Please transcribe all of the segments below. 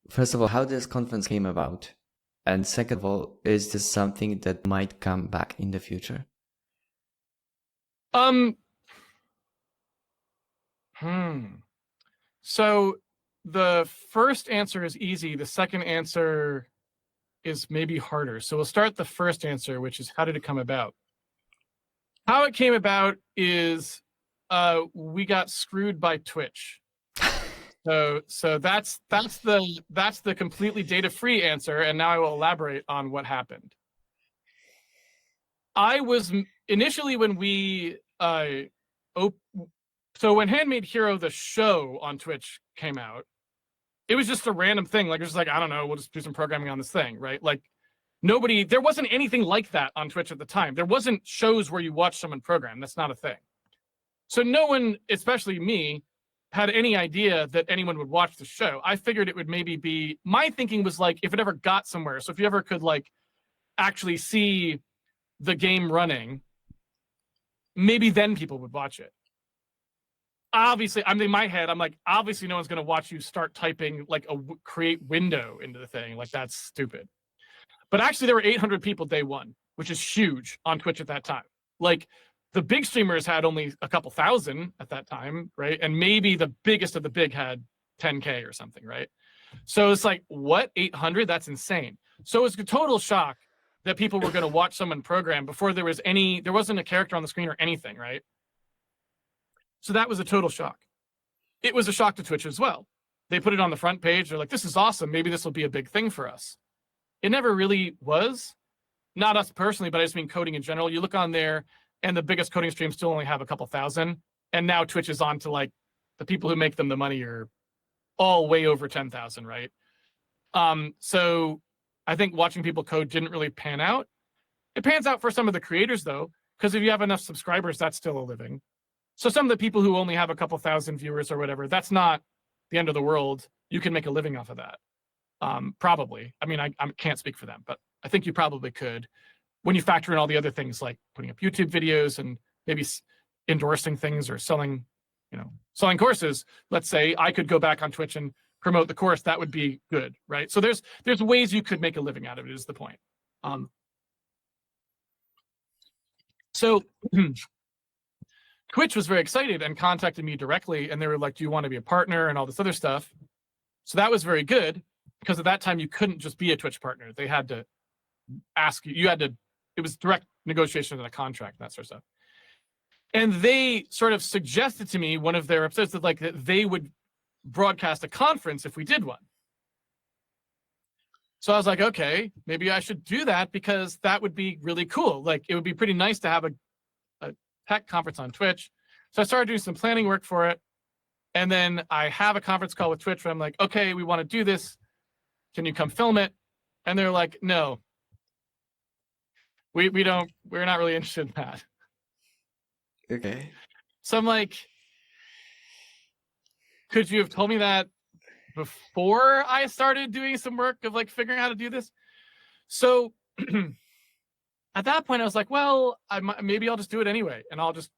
first of all, how this conference came about? And second of all, is this something that might come back in the future? So the first answer is easy. The second answer is maybe harder. So we'll start the first answer, which is how did it come about? How it came about is we got screwed by Twitch. So that's the completely data-free answer, and now I will elaborate on what happened. I was initially when we so when Handmade Hero the show on Twitch came out, it was just a random thing. Like it was just like, I don't know, we'll just do some programming on this thing, right? Like there wasn't anything like that on Twitch at the time. There wasn't shows where you watch someone program. That's not a thing. So no one, especially me, had any idea that anyone would watch the show. I figured it would maybe be, my thinking was like, if it ever got somewhere, so if you ever could like actually see the game running, maybe then people would watch it. Obviously, I'm in my head, I'm like, obviously no one's going to watch you start typing like a create window into the thing. Like that's stupid. But actually there were 800 people day one, which is huge on Twitch at that time. Like the big streamers had only a couple thousand at that time, right? And maybe the biggest of the big had 10K or something, right? So it's like, what, 800? That's insane. So it's a total shock that people were going to watch someone program before there wasn't a character on the screen or anything, right? So that was a total shock. It was a shock to Twitch as well. They put it on the front page. They're like, this is awesome. Maybe this will be a big thing for us. It never really was. Not us personally, but I just mean coding in general. You look on there and the biggest coding streams still only have a couple thousand. And now Twitch is on to like the people who make them the money are all way over 10,000, right? So I think watching people code didn't really pan out. It pans out for some of the creators though, because if you have enough subscribers, that's still a living. So some of the people who only have a couple thousand viewers or whatever, that's not the end of the world. You can make a living off of that. Probably. I mean, I can't speak for them, but I think you probably could when you factor in all the other things like putting up YouTube videos and maybe endorsing things or selling courses. Let's say I could go back on Twitch and promote the course. That would be good, right? So there's ways you could make a living out of it is the point. So Twitch was very excited and contacted me directly, and they were like, do you want to be a partner and all this other stuff? So that was very good, because at that time you couldn't just be a Twitch partner. They had to ask you, it was direct negotiation and a contract, that sort of stuff. And they sort of suggested to me one of their episodes that they would broadcast a conference if we did one. So I was like, okay, maybe I should do that because that would be really cool. Like it would be pretty nice to have a tech conference on Twitch. So I started doing some planning work for it. And then I have a conference call with Twitch where I'm like, okay, we want to do this. Can you come film it? And they're like, no, we're not really interested in that. Okay. So I'm like, could you have told me that before I started doing some work of like figuring out how to do this? So at that point I was like, well, maybe I'll just do it anyway. And I'll just,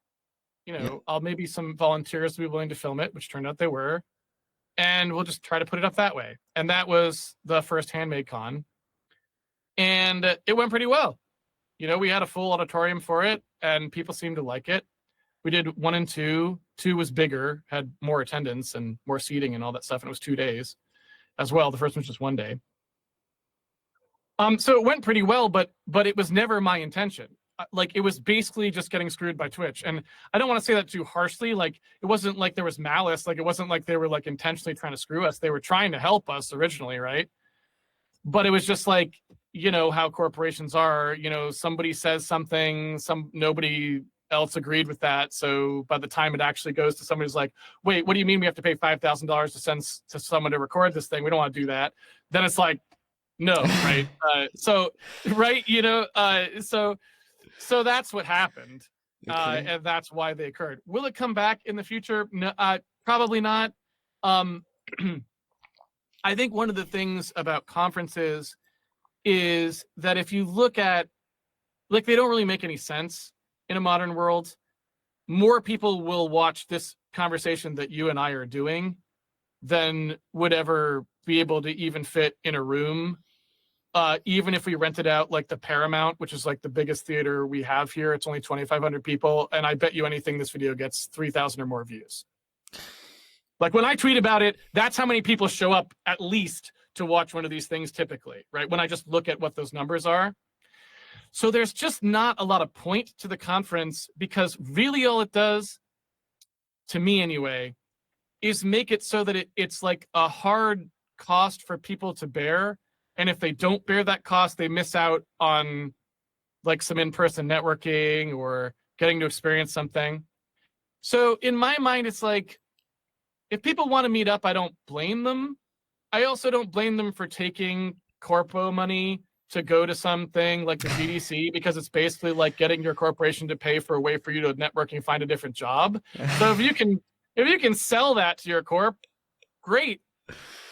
I'll maybe some volunteers will be willing to film it, which turned out they were. And we'll just try to put it up that way. And that was the first HandmadeCon. And it went pretty well. We had a full auditorium for it and people seemed to like it. We did 1 and 2. 2 was bigger, had more attendance and more seating and all that stuff. And it was 2 days as well. The first one was just 1 day. So it went pretty well, but it was never my intention. Like it was basically just getting screwed by Twitch. And I don't want to say that too harshly. Like it wasn't like there was malice. Like it wasn't like they were like intentionally trying to screw us. They were trying to help us originally, right? But it was just like, how corporations are, somebody says something, nobody else agreed with that. So by the time it actually goes to somebody who's like, wait, what do you mean we have to pay $5,000 to send to someone to record this thing? We don't want to do that. Then it's like, no, right? So that's what happened. Okay. And that's why they occurred. Will it come back in the future? No, probably not. I think one of the things about conferences is that if you look at, like, they don't really make any sense in a modern world. More people will watch this conversation that you and I are doing than would ever be able to even fit in a room. Even if we rented out like the Paramount, which is like the biggest theater we have here, it's only 2,500 people. And I bet you anything this video gets 3,000 or more views. Like when I tweet about it, that's how many people show up at least to watch one of these things typically, right? When I just look at what those numbers are. So there's just not a lot of point to the conference, because really all it does, to me anyway, is make it so that it's like a hard cost for people to bear. And if they don't bear that cost, they miss out on like some in-person networking or getting to experience something. So in my mind, it's like, if people want to meet up, I don't blame them. I also don't blame them for taking corpo money to go to something like the GDC, because it's basically like getting your corporation to pay for a way for you to network and find a different job. So if you can sell that to your corp, great,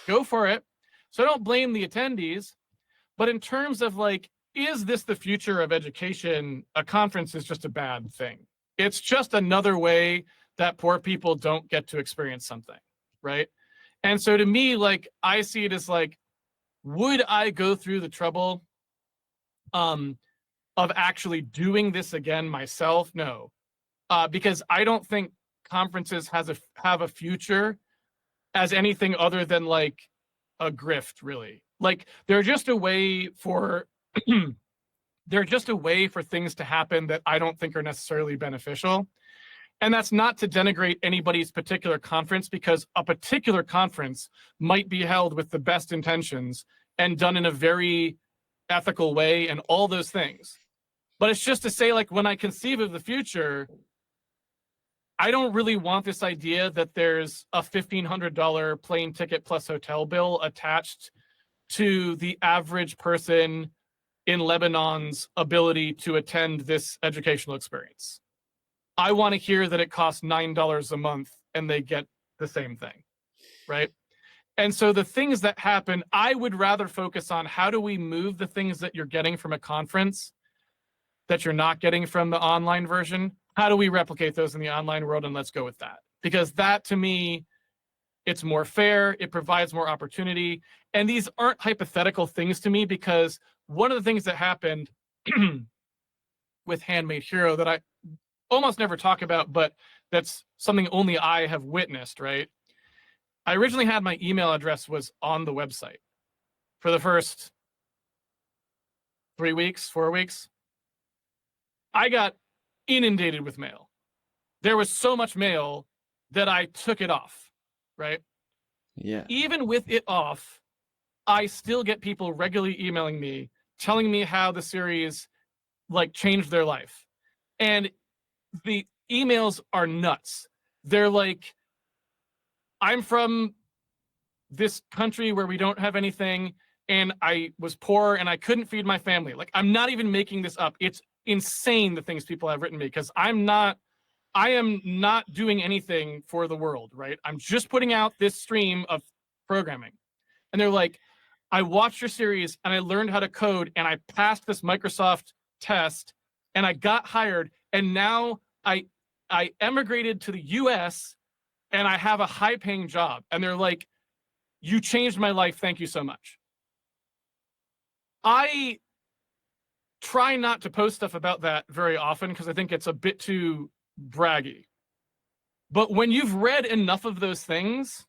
go for it. So I don't blame the attendees, but in terms of like, is this the future of education? A conference is just a bad thing. It's just another way that poor people don't get to experience something, right? And so to me, like, I see it as like, would I go through the trouble of actually doing this again myself? No, because I don't think conferences have a future as anything other than like a grift, really. Like they're just a way for they're just a way for things to happen that I don't think are necessarily beneficial. And that's not to denigrate anybody's particular conference, because a particular conference might be held with the best intentions and done in a very ethical way and all those things. But it's just to say, like, when I conceive of the future, I don't really want this idea that there's a $1,500 plane ticket plus hotel bill attached to the average person in Lebanon's ability to attend this educational experience. I want to hear that it costs $9 a month and they get the same thing, right? And so the things that happen, I would rather focus on how do we move the things that you're getting from a conference that you're not getting from the online version. How do we replicate those in the online world? And let's go with that. Because that, to me, it's more fair. It provides more opportunity. And these aren't hypothetical things to me, because one of the things that happened with Handmade Hero that I almost never talk about, but that's something only I have witnessed, right? I originally had my email address was on the website for the first 3 weeks, 4 weeks. I got inundated with mail. There was so much mail that I took it off, right? Yeah. Even with it off, I still get people regularly emailing me, telling me how the series like changed their life. And the emails are nuts. They're like, I'm from this country where we don't have anything, and I was poor and I couldn't feed my family. Like, I'm not even making this up. It's insane the things people have written me, because I am not doing anything for the world, right? I'm just putting out this stream of programming. And they're like, I watched your series and I learned how to code and I passed this Microsoft test and I got hired, and now I emigrated to the US and I have a high-paying job. And they're like, you changed my life. Thank you so much. I try not to post stuff about that very often because I think it's a bit too braggy. But when you've read enough of those things,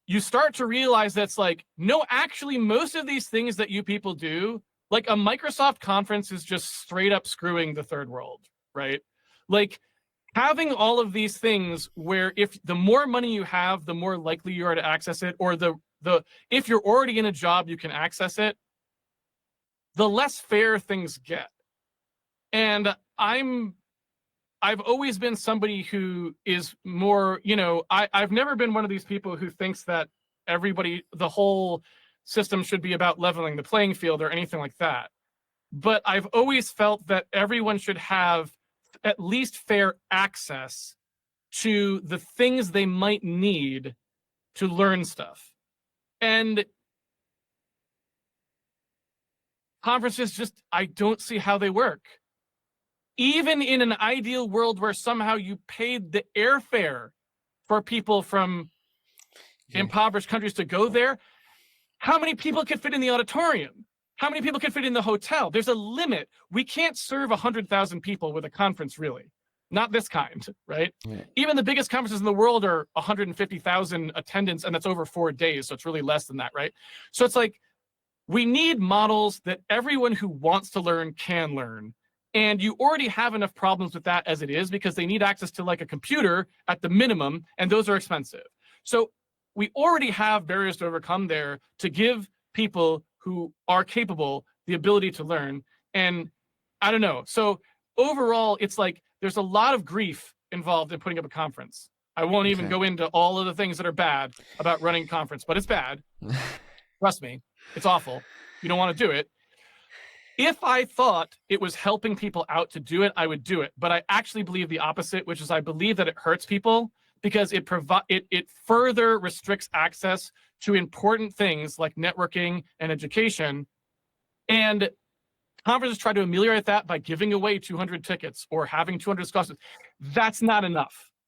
you start to realize that's like, no, actually, most of these things that you people do, like a Microsoft conference is just straight up screwing the third world, right? Like, having all of these things where if the more money you have, the more likely you are to access it, or the if you're already in a job, you can access it, the less fair things get. And I've always been somebody who is more, I've never been one of these people who thinks that the whole system should be about leveling the playing field or anything like that. But I've always felt that everyone should have at least fair access to the things they might need to learn stuff. And conferences just, I don't see how they work. Even in an ideal world where somehow you paid the airfare for people from impoverished countries to go there, How many people could fit in the auditorium? How many people could fit in the hotel? There's a limit. We can't serve 100,000 people with a conference, really. Not this kind, right? Yeah. Even the biggest conferences in the world are 150,000 attendance, and that's over 4 days. So it's really less than that, right? So it's like, we need models that everyone who wants to learn can learn. And you already have enough problems with that as it is, because they need access to like a computer at the minimum, and those are expensive. So we already have barriers to overcome there to give people who are capable the ability to learn. And I don't know. So overall, it's like there's a lot of grief involved in putting up a conference. I won't even go into all of the things that are bad about running a conference, but it's bad. Trust me, it's awful. You don't want to do it. If I thought it was helping people out to do it, I would do it. But I actually believe the opposite, which is I believe that it hurts people, because it further restricts access to important things like networking and education. And conferences try to ameliorate that by giving away 200 tickets or having 200 scholarships. That's not enough.